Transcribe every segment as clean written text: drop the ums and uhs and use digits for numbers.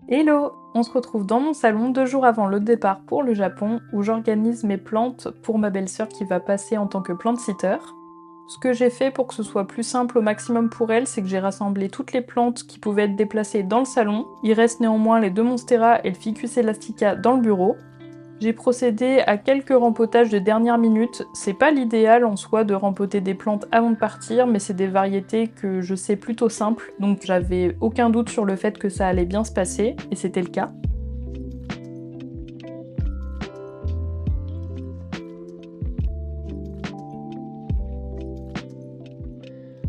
Hello! On se retrouve dans mon salon 2 jours avant le départ pour le Japon, où j'organise mes plantes pour ma belle-sœur qui va passer en tant que plant-sitter. Ce que j'ai fait pour que ce soit plus simple au maximum pour elle, c'est que j'ai rassemblé toutes les plantes qui pouvaient être déplacées dans le salon. Il reste néanmoins les 2 Monstera et le Ficus elastica dans le bureau. J'ai procédé à quelques rempotages de dernière minute. C'est pas l'idéal en soi de rempoter des plantes avant de partir, mais c'est des variétés que je sais plutôt simples, donc j'avais aucun doute sur le fait que ça allait bien se passer, et c'était le cas.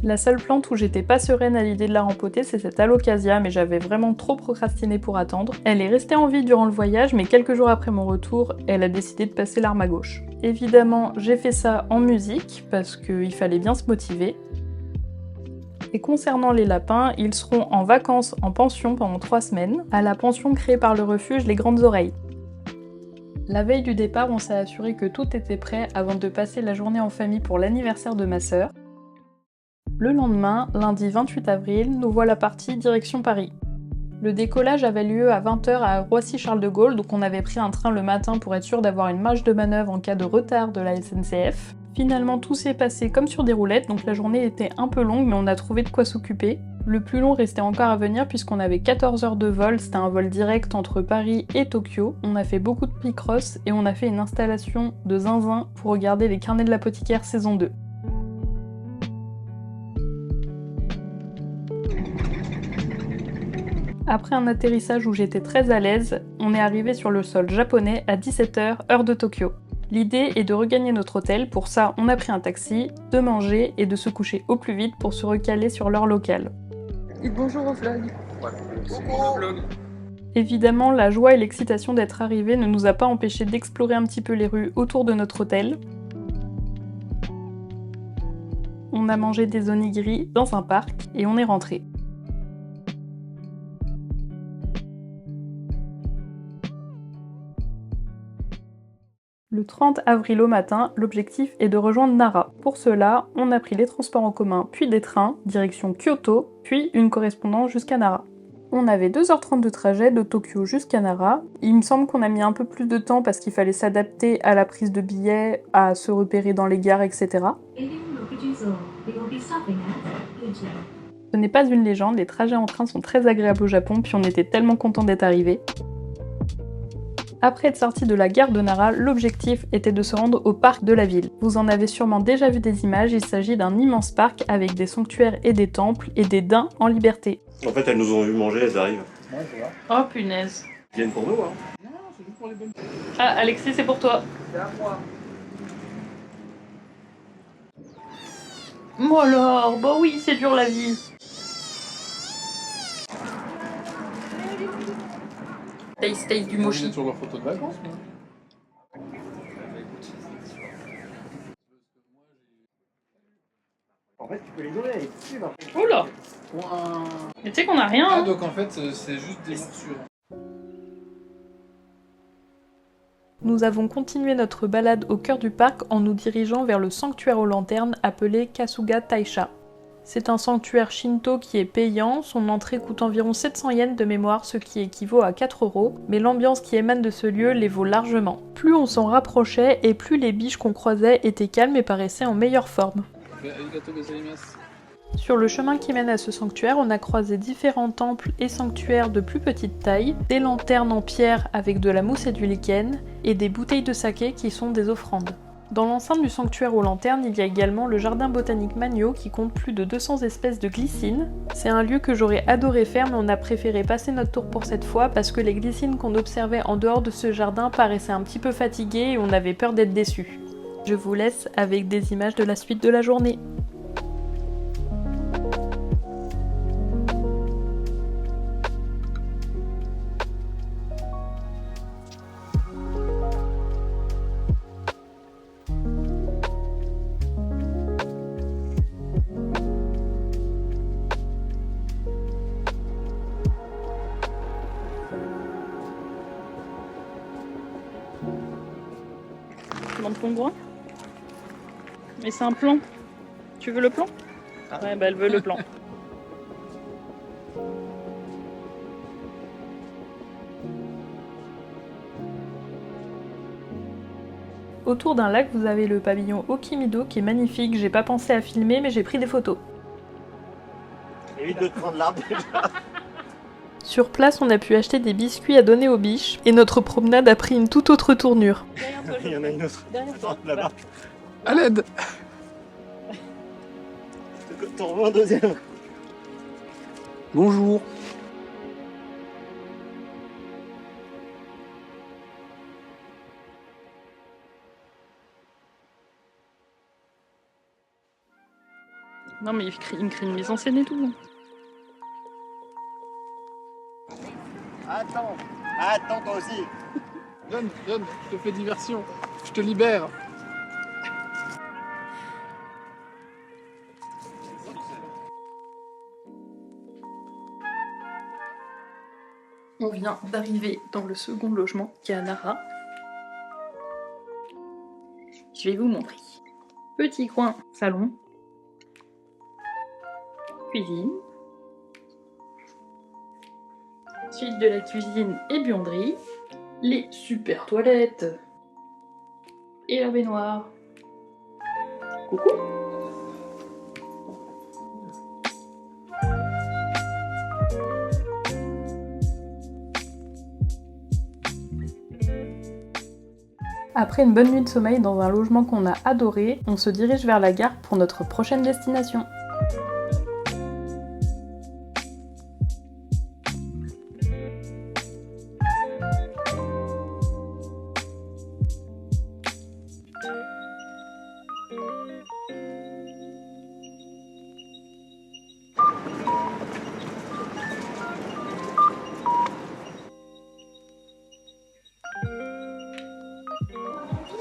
La seule plante où j'étais pas sereine à l'idée de la rempoter, c'est cette alocasia, mais j'avais vraiment trop procrastiné pour attendre. Elle est restée en vie durant le voyage, mais quelques jours après mon retour, elle a décidé de passer l'arme à gauche. Évidemment, j'ai fait ça en musique, parce qu'il fallait bien se motiver. Et concernant les lapins, ils seront en vacances en pension pendant 3 semaines, à la pension créée par le refuge Les Grandes Oreilles. La veille du départ, on s'est assuré que tout était prêt avant de passer la journée en famille pour l'anniversaire de ma sœur. Le lendemain, lundi 28 avril, nous voilà partis direction Paris. Le décollage avait lieu à 20 h à Roissy-Charles de Gaulle, donc on avait pris un train le matin pour être sûr d'avoir une marge de manœuvre en cas de retard de la SNCF. Finalement, tout s'est passé comme sur des roulettes, donc la journée était un peu longue, mais on a trouvé de quoi s'occuper. Le plus long restait encore à venir puisqu'on avait 14 heures de vol, c'était un vol direct entre Paris et Tokyo. On a fait beaucoup de picross et on a fait une installation de zinzin pour regarder les carnets de l'apothicaire saison 2. Après un atterrissage où j'étais très à l'aise, on est arrivé sur le sol japonais à 17 h, heure de Tokyo. L'idée est de regagner notre hôtel, pour ça on a pris un taxi, de manger et de se coucher au plus vite pour se recaler sur l'heure locale. Dites bonjour au vlog. Voilà, c'est le vlog. Évidemment, la joie et l'excitation d'être arrivés ne nous a pas empêché d'explorer un petit peu les rues autour de notre hôtel. On a mangé des onigiri dans un parc et on est rentré. Le 30 avril au matin, l'objectif est de rejoindre Nara. Pour cela, on a pris les transports en commun, puis des trains, direction Kyoto, puis une correspondance jusqu'à Nara. On avait 2h30 de trajet de Tokyo jusqu'à Nara. Il me semble qu'on a mis un peu plus de temps parce qu'il fallait s'adapter à la prise de billets, à se repérer dans les gares, etc. Ce n'est pas une légende, les trajets en train sont très agréables au Japon, puis on était tellement contents d'être arrivés. Après être sorti de la gare de Nara, l'objectif était de se rendre au parc de la ville. Vous en avez sûrement déjà vu des images, il s'agit d'un immense parc avec des sanctuaires et des temples et des daims en liberté. En fait, elles nous ont vu manger, elles arrivent. Ouais, je vois. Oh punaise. Ils viennent pour nous, hein. Non, c'est juste pour les bonnes. Ah Alexis, c'est pour toi. C'est à moi. Bon alors, bah oui, c'est dur la vie. Taste du mochi. Sur leur photo de vacances, moi. En fait, tu peux les donner, elle est dessus, là. Oula. Ouah. Mais tu sais qu'on a rien, Ah, hein. donc en fait, c'est juste des morsures. Nous avons continué notre balade au cœur du parc en nous dirigeant vers le sanctuaire aux lanternes appelé Kasuga Taisha. C'est un sanctuaire shinto qui est payant, son entrée coûte environ 700 yens de mémoire, ce qui équivaut à 4 €, mais l'ambiance qui émane de ce lieu les vaut largement. Plus on s'en rapprochait et plus les biches qu'on croisait étaient calmes et paraissaient en meilleure forme. Arigato gozaimasu. Sur le chemin qui mène à ce sanctuaire, on a croisé différents temples et sanctuaires de plus petite taille, des lanternes en pierre avec de la mousse et du lichen, et des bouteilles de saké qui sont des offrandes. Dans l'enceinte du sanctuaire aux lanternes, il y a également le jardin botanique Magno qui compte plus de 200 espèces de glycines. C'est un lieu que j'aurais adoré faire, mais on a préféré passer notre tour pour cette fois parce que les glycines qu'on observait en dehors de ce jardin paraissaient un petit peu fatiguées et on avait peur d'être déçus. Je vous laisse avec des images de la suite de la journée. Dans ton coin. Mais c'est un plan. Tu veux le plan? Ouais, bah elle veut le plan. Autour d'un lac, vous avez le pavillon Okimido qui est magnifique. J'ai pas pensé à filmer, mais j'ai pris des photos. Évite de te prendre l'arbre déjà. Sur place, on a pu acheter des biscuits à donner aux biches, et notre promenade a pris une toute autre tournure. Il y en a une autre. Là-bas. À l'aide. T'en veux un deuxième? Bonjour. Non mais il me crée une mise en scène et tout. Attends toi aussi. Donne, je te fais diversion. Je te libère. On vient d'arriver dans le second logement qui est à Nara. Je vais vous montrer. Petit coin salon. Cuisine. Suite de la cuisine et buanderie. Les super toilettes. Et la baignoire. Coucou. Après une bonne nuit de sommeil dans un logement qu'on a adoré, on se dirige vers la gare pour notre prochaine destination.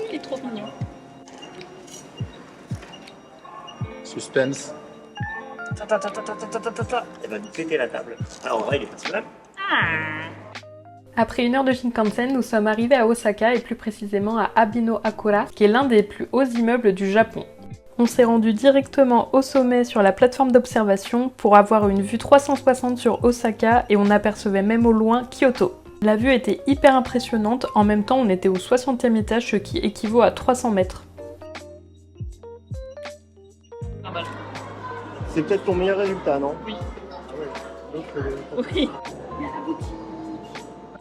Il est trop mignon. Suspense. Elle va nous péter la table. Alors en vrai, il est pas si mal. Après 1 heure de Shinkansen, nous sommes arrivés à Osaka et plus précisément à Abino-Hakura, qui est l'un des plus hauts immeubles du Japon. On s'est rendu directement au sommet sur la plateforme d'observation pour avoir une vue 360 sur Osaka et on apercevait même au loin Kyoto. La vue était hyper impressionnante, en même temps on était au 60e étage, ce qui équivaut à 300 mètres. C'est peut-être ton meilleur résultat, non? Oui. Donc, Oui.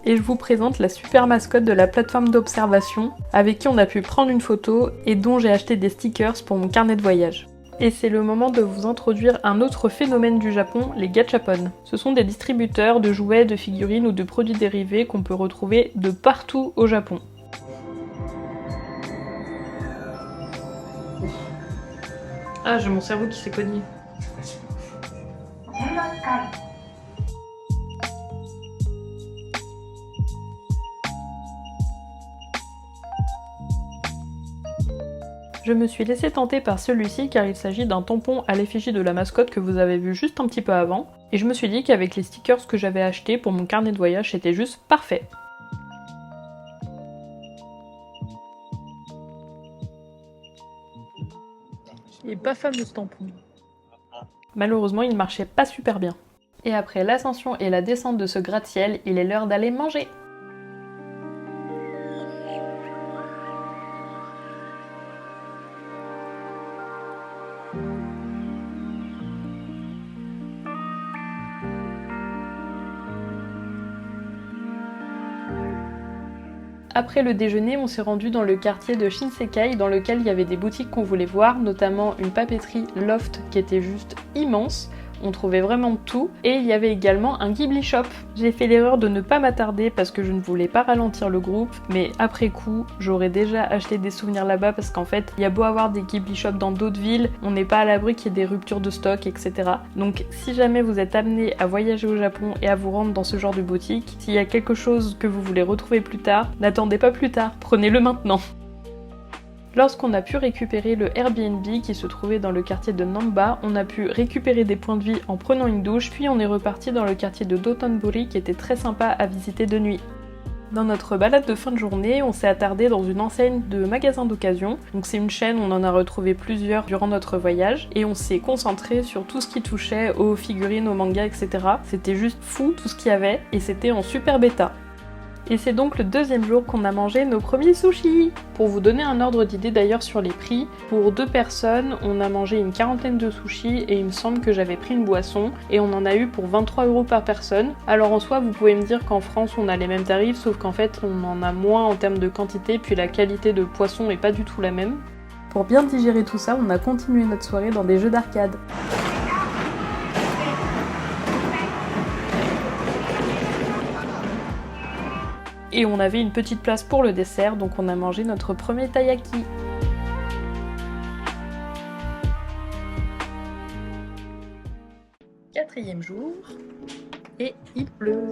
Et je vous présente la super mascotte de la plateforme d'observation, avec qui on a pu prendre une photo et dont j'ai acheté des stickers pour mon carnet de voyage. Et c'est le moment de vous introduire un autre phénomène du Japon, les gachapon. Ce sont des distributeurs de jouets, de figurines ou de produits dérivés qu'on peut retrouver de partout au Japon. Ah, j'ai mon cerveau qui s'est cogné. Je me suis laissée tenter par celui-ci car il s'agit d'un tampon à l'effigie de la mascotte que vous avez vu juste un petit peu avant, et je me suis dit qu'avec les stickers que j'avais achetés pour mon carnet de voyage, c'était juste parfait. Il est pas fameux ce tampon. Malheureusement, il marchait pas super bien. Et après l'ascension et la descente de ce gratte-ciel, il est l'heure d'aller manger. Après le déjeuner, on s'est rendu dans le quartier de Shinsekai dans lequel il y avait des boutiques qu'on voulait voir, notamment une papeterie Loft qui était juste immense. On trouvait vraiment tout, et il y avait également un Ghibli Shop. J'ai fait l'erreur de ne pas m'attarder parce que je ne voulais pas ralentir le groupe, mais après coup, j'aurais déjà acheté des souvenirs là-bas parce qu'en fait, il y a beau avoir des Ghibli Shop dans d'autres villes, on n'est pas à l'abri qu'il y ait des ruptures de stock, etc. Donc si jamais vous êtes amené à voyager au Japon et à vous rendre dans ce genre de boutique, s'il y a quelque chose que vous voulez retrouver plus tard, n'attendez pas plus tard, prenez-le maintenant. Lorsqu'on a pu récupérer le Airbnb qui se trouvait dans le quartier de Namba, on a pu récupérer des points de vie en prenant une douche, puis on est reparti dans le quartier de Dotonbori qui était très sympa à visiter de nuit. Dans notre balade de fin de journée, on s'est attardé dans une enseigne de magasins d'occasion. Donc c'est une chaîne, on en a retrouvé plusieurs durant notre voyage et on s'est concentré sur tout ce qui touchait aux figurines, aux mangas, etc. C'était juste fou tout ce qu'il y avait et c'était en super bêta. Et c'est donc le deuxième jour qu'on a mangé nos premiers sushis. Pour vous donner un ordre d'idée d'ailleurs sur les prix, pour 2 personnes, on a mangé une quarantaine de sushis et il me semble que j'avais pris une boisson et on en a eu pour 23 € par personne. Alors en soi, vous pouvez me dire qu'en France on a les mêmes tarifs, sauf qu'en fait on en a moins en termes de quantité, puis la qualité de poisson est pas du tout la même. Pour bien digérer tout ça, on a continué notre soirée dans des jeux d'arcade. Et on avait une petite place pour le dessert, donc on a mangé notre premier taiyaki. Quatrième jour, et il pleut.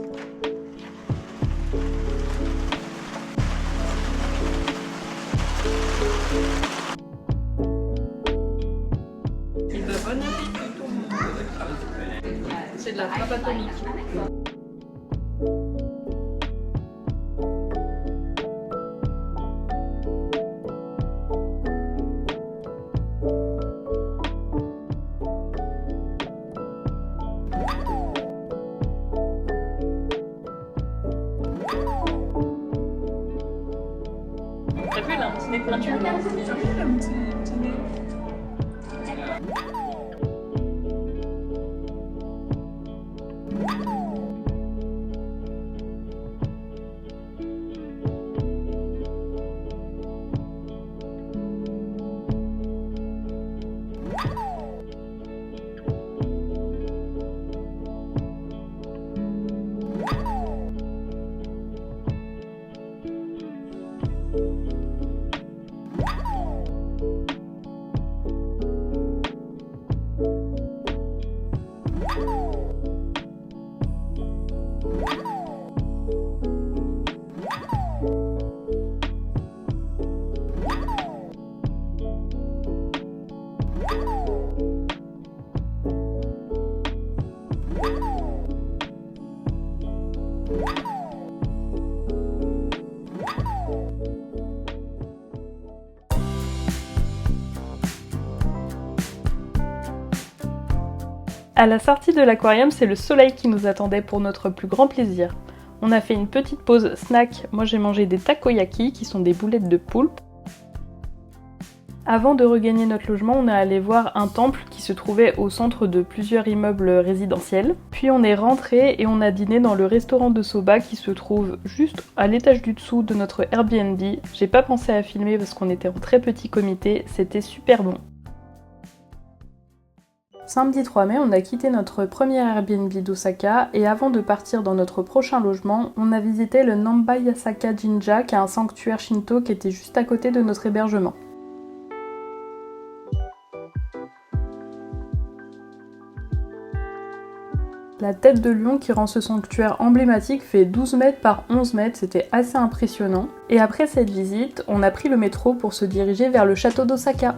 Bon appétit tout le monde. C'est de la frappe atomique. T'as vu là, un petit nez pointu? À la sortie de l'aquarium, c'est le soleil qui nous attendait pour notre plus grand plaisir. On a fait une petite pause snack, moi j'ai mangé des takoyaki qui sont des boulettes de poulpe. Avant de regagner notre logement, on est allé voir un temple qui se trouvait au centre de plusieurs immeubles résidentiels. Puis on est rentré et on a dîné dans le restaurant de soba qui se trouve juste à l'étage du dessous de notre Airbnb. J'ai pas pensé à filmer parce qu'on était en très petit comité, c'était super bon. Samedi 3 mai, on a quitté notre premier Airbnb d'Osaka et avant de partir dans notre prochain logement, on a visité le Namba Yasaka Jinja qui est un sanctuaire shinto qui était juste à côté de notre hébergement. La tête de lion qui rend ce sanctuaire emblématique fait 12 mètres par 11 mètres, c'était assez impressionnant. Et après cette visite, on a pris le métro pour se diriger vers le château d'Osaka.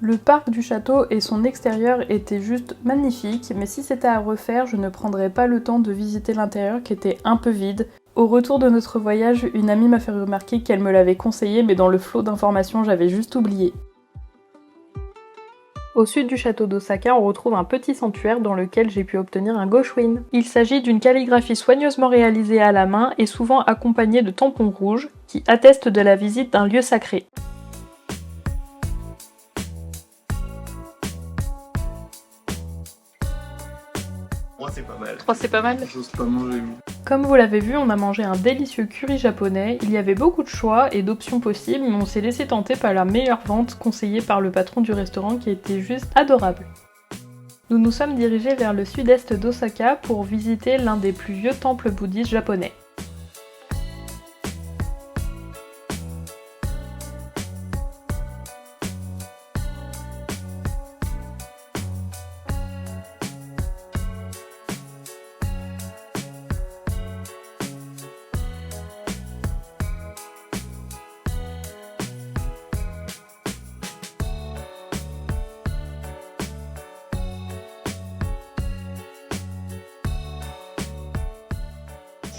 Le parc du château et son extérieur étaient juste magnifiques, mais si c'était à refaire, je ne prendrais pas le temps de visiter l'intérieur qui était un peu vide. Au retour de notre voyage, une amie m'a fait remarquer qu'elle me l'avait conseillé, mais dans le flot d'informations, j'avais juste oublié. Au sud du château d'Osaka, on retrouve un petit sanctuaire dans lequel j'ai pu obtenir un Goshuin. Il s'agit d'une calligraphie soigneusement réalisée à la main et souvent accompagnée de tampons rouges, qui attestent de la visite d'un lieu sacré. C'est pas mal. 3 c'est pas mal. J'ose pas manger. Comme vous l'avez vu, on a mangé un délicieux curry japonais. Il y avait beaucoup de choix et d'options possibles, mais on s'est laissé tenter par la meilleure vente conseillée par le patron du restaurant qui était juste adorable. Nous nous sommes dirigés vers le sud-est d'Osaka pour visiter l'un des plus vieux temples bouddhistes japonais.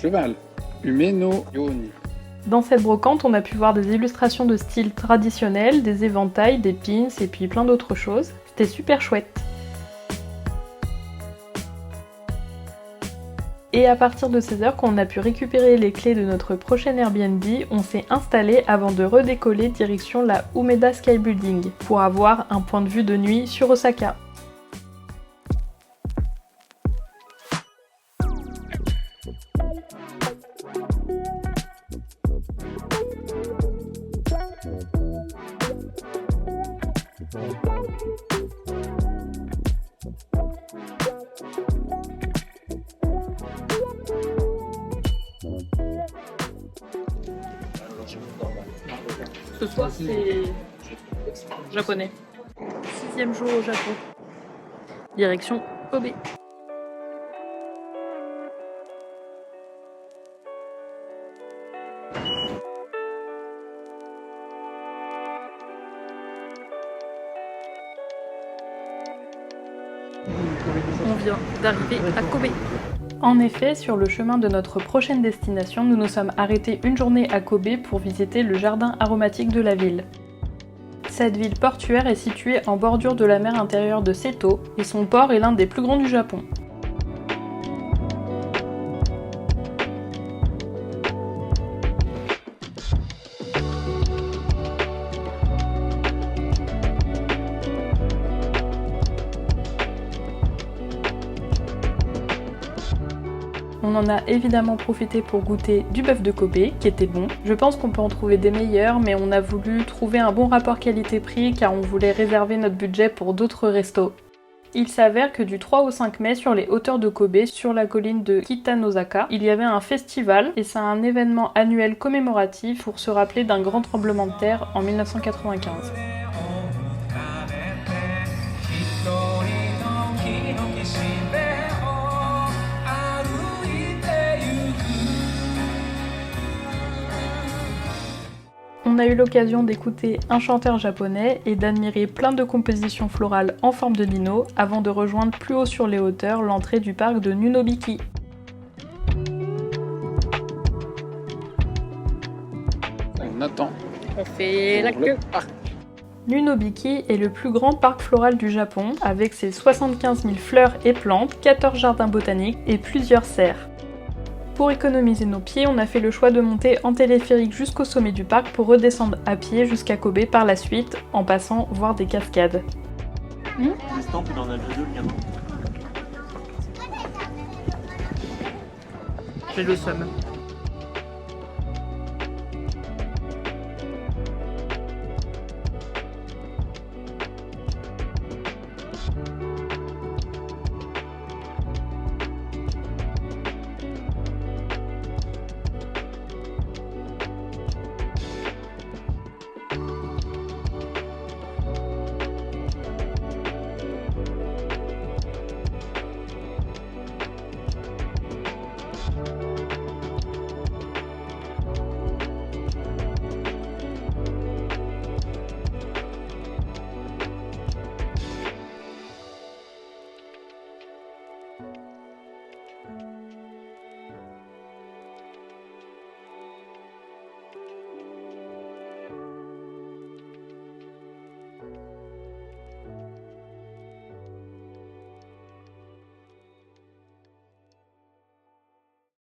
Cheval. Umeno yoni. Dans cette brocante, on a pu voir des illustrations de style traditionnel, des éventails, des pins et puis plein d'autres choses. C'était super chouette. Et à partir de 16h, quand on a pu récupérer les clés de notre prochain Airbnb, on s'est installé avant de redécoller direction la Umeda Sky Building pour avoir un point de vue de nuit sur Osaka. Ce soir, c'est japonais. 6e jour au Japon. Direction Kobe. On vient d'arriver à Kobe. En effet, sur le chemin de notre prochaine destination, nous nous sommes arrêtés une journée à Kobe pour visiter le jardin aromatique de la ville. Cette ville portuaire est située en bordure de la mer intérieure de Seto et son port est l'un des plus grands du Japon. On en a évidemment profité pour goûter du bœuf de Kobe, qui était bon. Je pense qu'on peut en trouver des meilleurs, mais on a voulu trouver un bon rapport qualité-prix car on voulait réserver notre budget pour d'autres restos. Il s'avère que du 3 au 5 mai, sur les hauteurs de Kobe, sur la colline de Kitanozaka, il y avait un festival, et c'est un événement annuel commémoratif pour se rappeler d'un grand tremblement de terre en 1995. On a eu l'occasion d'écouter un chanteur japonais et d'admirer plein de compositions florales en forme de lino avant de rejoindre plus haut sur les hauteurs l'entrée du parc de Nunobiki. On attend. On fait la queue. Nunobiki est le plus grand parc floral du Japon avec ses 75 000 fleurs et plantes, 14 jardins botaniques et plusieurs serres. Pour économiser nos pieds, on a fait le choix de monter en téléphérique jusqu'au sommet du parc pour redescendre à pied jusqu'à Kobe par la suite, en passant voir des cascades. L'instant, il en a deux, le gamin. J'ai le seum.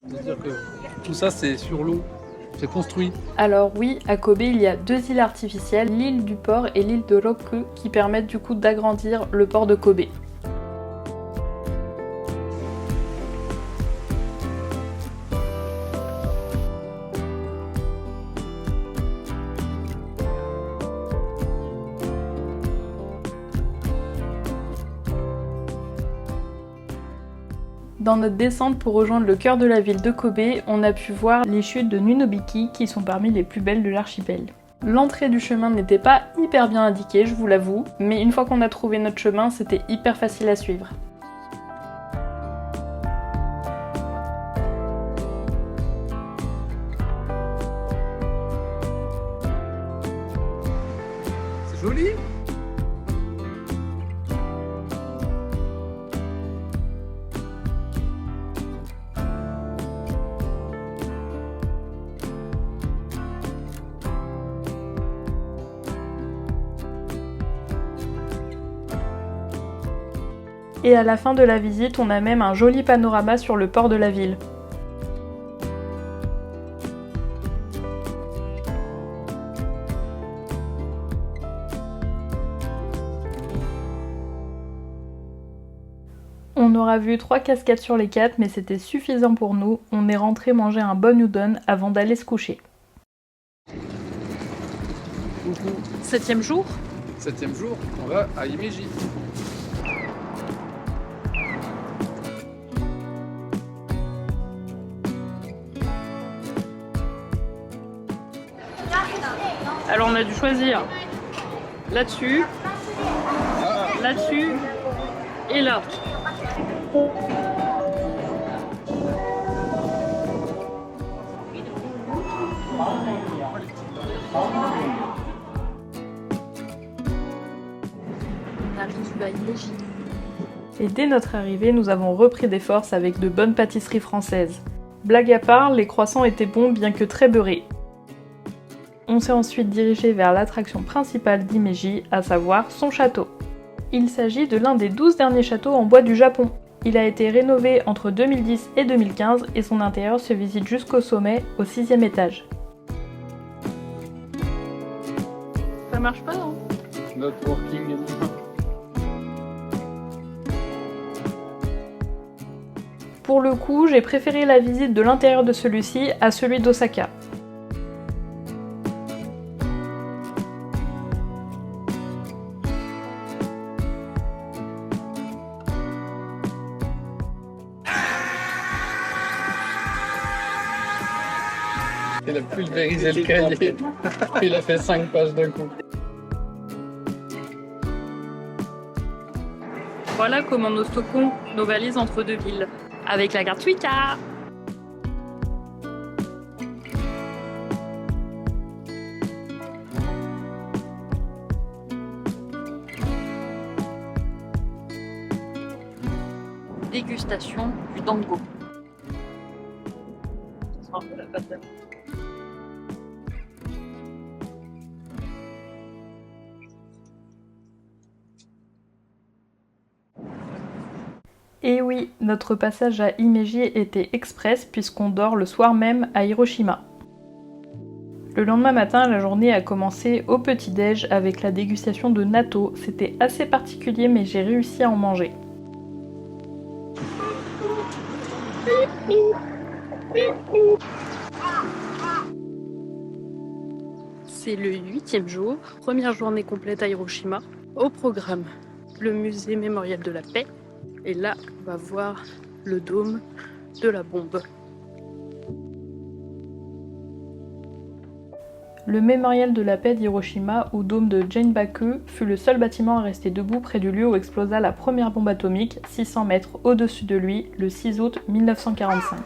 C'est-à-dire que tout ça, c'est sur l'eau. C'est construit. Alors oui, à Kobe, il y a deux îles artificielles, l'île du port et l'île de Roku, qui permettent du coup d'agrandir le port de Kobe. Dans notre descente pour rejoindre le cœur de la ville de Kobe, on a pu voir les chutes de Nunobiki qui sont parmi les plus belles de l'archipel. L'entrée du chemin n'était pas hyper bien indiquée, je vous l'avoue, mais une fois qu'on a trouvé notre chemin, c'était hyper facile à suivre. C'est joli. Et à la fin de la visite, on a même un joli panorama sur le port de la ville. On aura vu 3 cascades sur les 4, mais c'était suffisant pour nous. On est rentré manger un bon udon avant d'aller se coucher. Coucou. 7e jour ? 7e jour, on va à Himeji. Alors on a dû choisir là-dessus, là-dessus et là. Et dès notre arrivée, nous avons repris des forces avec de bonnes pâtisseries françaises. Blague à part, les croissants étaient bons bien que très beurrés. On s'est ensuite dirigé vers l'attraction principale d'Himeji, à savoir son château. Il s'agit de l'un des 12 derniers châteaux en bois du Japon. Il a été rénové entre 2010 et 2015 et son intérieur se visite jusqu'au sommet, au 6e étage. Ça marche pas, non ? Not working. Pour le coup, j'ai préféré la visite de l'intérieur de celui-ci à celui d'Osaka. Il a pulvérisé le cahier. Il a fait 5 pages d'un coup. Voilà comment nous stockons nos valises entre deux villes. Avec la carte Suica. Dégustation du dango. Ça sent un peu la pâte d'amour. Et oui, notre passage à Himeji était express puisqu'on dort le soir même à Hiroshima. Le lendemain matin, la journée a commencé au petit-déj avec la dégustation de natto. C'était assez particulier mais j'ai réussi à en manger. C'est le 8e jour, première journée complète à Hiroshima. Au programme, le musée mémorial de la paix. Et là, on va voir le dôme de la bombe. Le mémorial de la paix d'Hiroshima, ou dôme de Janbaku, fut le seul bâtiment à rester debout près du lieu où explosa la première bombe atomique, 600 mètres au-dessus de lui, le 6 août 1945.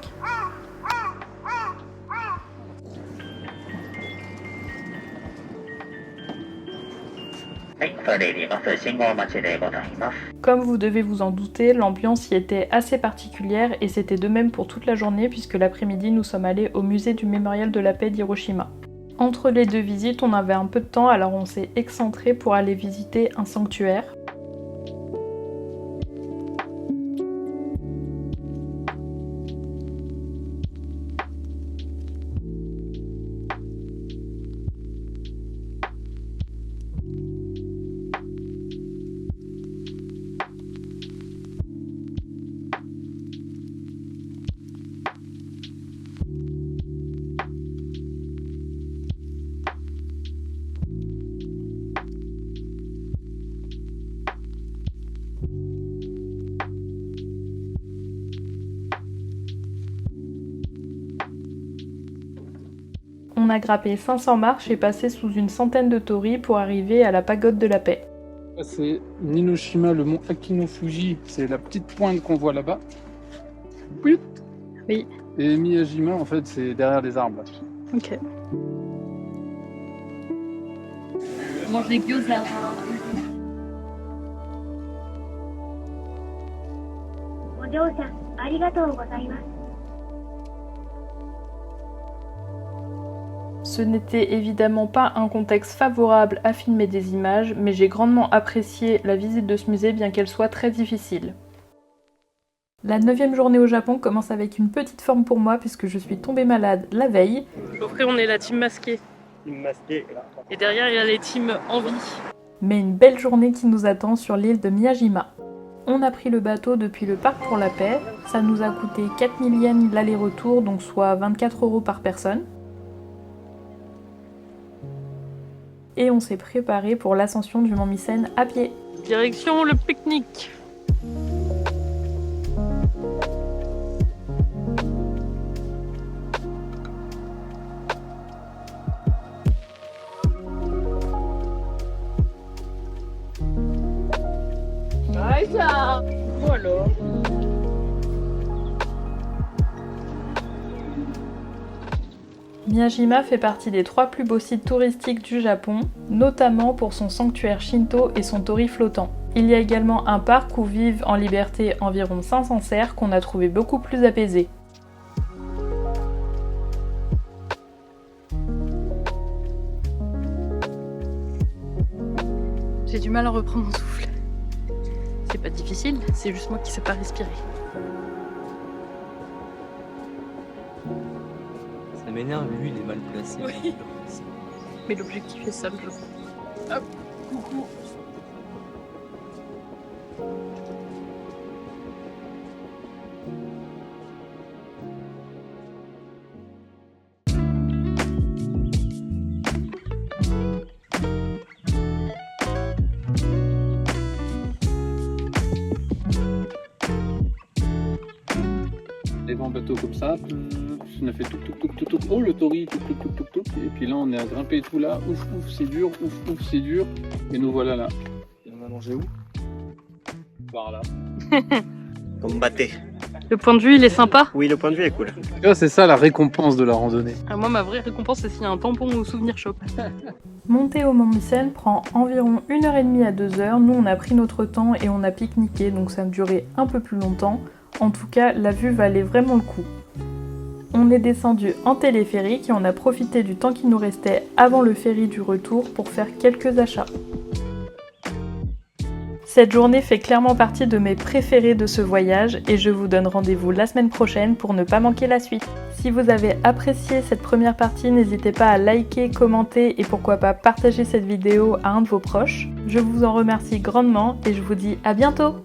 Comme vous devez vous en douter, l'ambiance y était assez particulière et c'était de même pour toute la journée puisque l'après-midi nous sommes allés au musée du mémorial de la paix d'Hiroshima. Entre les deux visites, on avait un peu de temps alors on s'est excentré pour aller visiter un sanctuaire. On a grimpé 500 marches et passé sous une centaine de torii pour arriver à la pagode de la paix. C'est Ninoshima, le mont Akinofuji, c'est la petite pointe qu'on voit là-bas. Oui. Et Miyajima, en fait, c'est derrière les arbres. Ok. On mange des gyoza. Ce n'était évidemment pas un contexte favorable à filmer des images, mais j'ai grandement apprécié la visite de ce musée bien qu'elle soit très difficile. La 9e journée au Japon commence avec une petite forme pour moi puisque je suis tombée malade la veille. Après on est la team masquée. Team masquée. Et derrière il y a les teams envie. Mais une belle journée qui nous attend sur l'île de Miyajima. On a pris le bateau depuis le parc pour la paix. Ça nous a coûté 4000 yens l'aller-retour, donc soit 24 € par personne. Et on s'est préparé pour l'ascension du mont Mysen à pied. Direction le pique-nique. Voilà. Miyajima fait partie des 3 plus beaux sites touristiques du Japon, notamment pour son sanctuaire Shinto et son torii flottant. Il y a également un parc où vivent en liberté environ 500 cerfs qu'on a trouvé beaucoup plus apaisés. J'ai du mal à reprendre mon souffle. C'est pas difficile, c'est juste moi qui sais pas respirer. Ça m'énerve, lui il est mal placé. Oui. Mais l'objectif est simple. Hop, coucou. Les en bateau comme ça, on a fait tout, oh le tori, tout, et puis là on est à grimper tout là, ouf, c'est dur, ouf, c'est dur, et nous voilà là. Et on a mangé où? Par là. Combatté. Le point de vue il est sympa? Oui, le point de vue est cool. C'est ça la récompense de la randonnée. Moi ma vraie récompense c'est s'il y a un tampon au souvenir shop. Monter au mont Mysen prend environ 1h30 à 2h, nous on a pris notre temps et on a pique-niqué donc ça a duré un peu plus longtemps. En tout cas, la vue valait vraiment le coup. On est descendu en téléphérique et on a profité du temps qui nous restait avant le ferry du retour pour faire quelques achats. Cette journée fait clairement partie de mes préférés de ce voyage et je vous donne rendez-vous la semaine prochaine pour ne pas manquer la suite. Si vous avez apprécié cette première partie, n'hésitez pas à liker, commenter et pourquoi pas partager cette vidéo à un de vos proches. Je vous en remercie grandement et je vous dis à bientôt!